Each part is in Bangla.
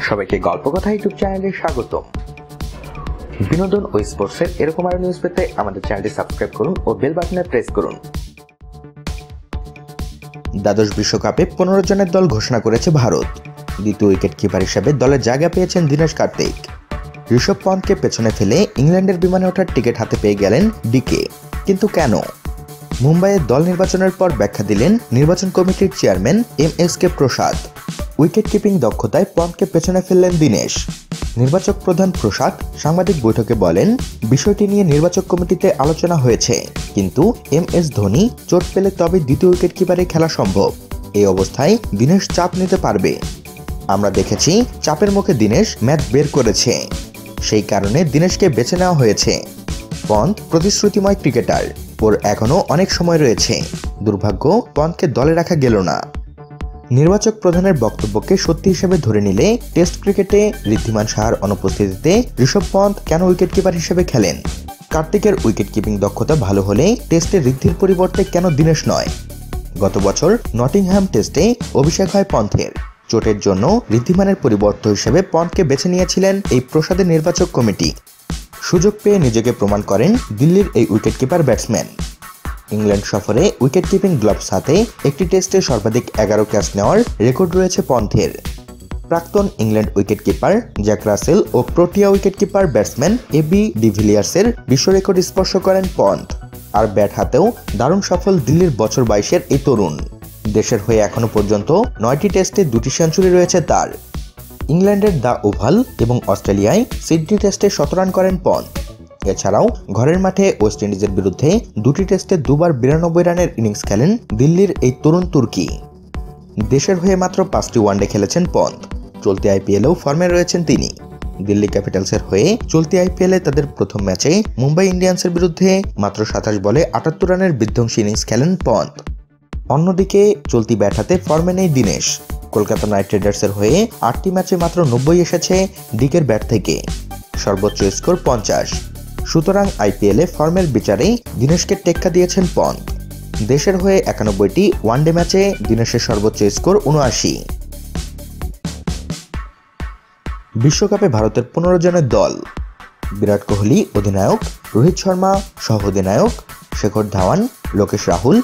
সবাইকে গল্প কথা ইউটিউব চ্যানেলে স্বাগতম। বিনোদন ও স্পোর্টসের এরকম আরো নিউজ পেতে আমাদের চ্যানেলটি সাবস্ক্রাইব করুন ও বেল বাটনে প্রেস করুন। দ্বাদশ বিশ্বকাপে 15 জনের দল ঘোষণা করেছে ভারত। দ্বিতীয় উইকেট কিপার হিসেবে দলে জায়গা পেয়েছেন দীনেশ কার্তিক। ঋষভ পন্থকে পেছনে ফেলে ইংল্যান্ডের বিমানে ওঠার টিকিট হাতে পেয়ে গেলেন ডিকে। কিন্তু কেন? মুম্বাইয়ের দল নির্বাচনের পর ব্যাখ্যা দিলেন নির্বাচন কমিটির চেয়ারম্যান এম.এস.কে প্রসাদ। উইকেট কিপিং দক্ষতায় পন্থকে পেছনে ফেললেন দীনেশ। নির্বাচক প্রধান প্রসাদ সাংবাদিক বৈঠকে বলেন, বিষয়টি নিয়ে নির্বাচক কমিটিতে আলোচনা হয়েছে, কিন্তু এম.এস. ধোনি চোট পেলে তবে দ্বিতীয় উইকেট কিপারে খেলা সম্ভব। এই অবস্থায় দীনেশ চাপ নিতে পারবে। আমরা দেখেছি চাপের মুখে দীনেশ ম্যাচ বের করেছে, সেই কারণে দীনেশকে বেছে নেওয়া হয়েছে। পন্থ প্রতিশ্রুতিময় ক্রিকেটার, ওর এখনো অনেক সময় রয়েছে। দুর্ভাগ্য পন্থকে দলে রাখা গেল না। নির্বাচক প্রধানের বক্তব্যকে সত্যি হিসেবে ধরে নিলে টেস্ট ক্রিকেটে ঋদ্ধিমান সাহার অনুপস্থিতিতে ঋষভ পন্থ কেন উইকেট কিপার হিসেবে খেলেন? কার্তিকের উইকেট কিপিং দক্ষতা ভালো হলে টেস্টে ঋদ্ধির পরিবর্তে কেন দীনেশ নয়? গত বছর নটিংহ্যাম টেস্টে অভিষেক হয় পন্থের। চোটের জন্য ঋদ্ধিমানের পরিবর্তন হিসেবে পন্থকে বেছে নিয়েছিলেন এই প্রসাদের নির্বাচক কমিটি। সুযোগ পেয়ে নিজেকে প্রমাণ করেন দিল্লির এই উইকেট কিপার ব্যাটসম্যান। ইংল্যান্ড সফরে উইকেট কিপিং গ্লাভস হাতে একটি টেস্টে সর্বাধিক 11 ক্যাচ নেওয়ার রেকর্ড রয়েছে পন্থের। প্রাক্তন England wicket keeper Jack Russell ও Protea wicket keeper batsman AB ডিভিলিয়ার্সের বিশ্ব রেকর্ড স্পর্শ করেন পন্থ। আর ব্যাট হাতেও দারুণ সফল দিল্লির বছর 22-এর এই তরুণ। দেশের হয়ে এখনো পর্যন্ত 9টি টেস্টে 2টি সেঞ্চুরি রয়েছে তার। ইংল্যান্ডের দ্য ওভাল এবং অস্ট্রেলিয়ায় সিডনি টেস্টে 17 রান করেন পন্থ। এছাড়াও ঘরের মাঠে ওয়েস্ট ইন্ডিজের বিরুদ্ধে 2টি টেস্টে 2বার 92 রানের ইনিংস খেলেন দিল্লির এই তরুণ তুর্কি। দেশের হয়ে মাত্র 5টি ওয়ানডে খেলেছেন পন্থ। চলতি আইপিএলেও ফর্মে রয়েছেন তিনি। দিল্লি ক্যাপিটালসের হয়ে চলতি আইপিএলে তাদের প্রথম ম্যাচে মুম্বাই ইন্ডিয়ান্সের বিরুদ্ধে মাত্র 27 বলে 78 রানের বিধ্বংসী ইনিংস খেলেন পন্থ। অন্যদিকে চলতি ব্যাট হাতে ফর্মে নেই দীনেশ। কলকাতা নাইট রাইডার্সের হয়ে 8টি ম্যাচে মাত্র 90 এসেছে ডিকের ব্যাট থেকে, সর্বোচ্চ স্কোর 50। সুতরাং আইপিএলে ফর্মের বিচারেই দীনেশকে টেক্কা দিয়েছেন পন্থ। দেশের হয়ে 91টি ওয়ানডে ম্যাচে দীনেশের সর্বোচ্চ স্কোর 79। বিশ্বকাপে ভারতের 15 জনের দল। বিরাট কোহলি অধিনায়ক, রোহিত শর্মা সহ অধিনায়ক, শেখর ধাওয়ান, লোকেশ রাহুল,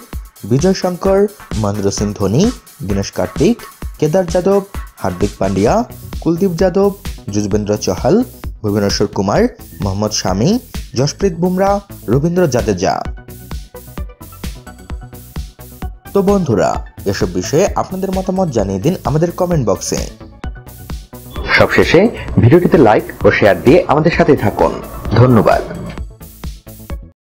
বিজয় শঙ্কর, মহেন্দ্র সিং ধোনি, দীনেশ কার্তিক, কেদার যাদব, হার্দিক পান্ডিয়া, কুলদীপ যাদব, যুজবেন্দ্র চহাল, ভুবনেশ্বর কুমার, মোহাম্মদ শামি, জশপ্রীত বুমরা, রবীন্দ্র জাদেজা। তো বন্ধুরা, এসব বিষয়ে আপনাদের মতামত জানিয়ে দিন আমাদের কমেন্ট বক্সে। সবশেষে ভিডিওটিতে লাইক ও শেয়ার দিয়ে আমাদের সাথে থাকুন। ধন্যবাদ।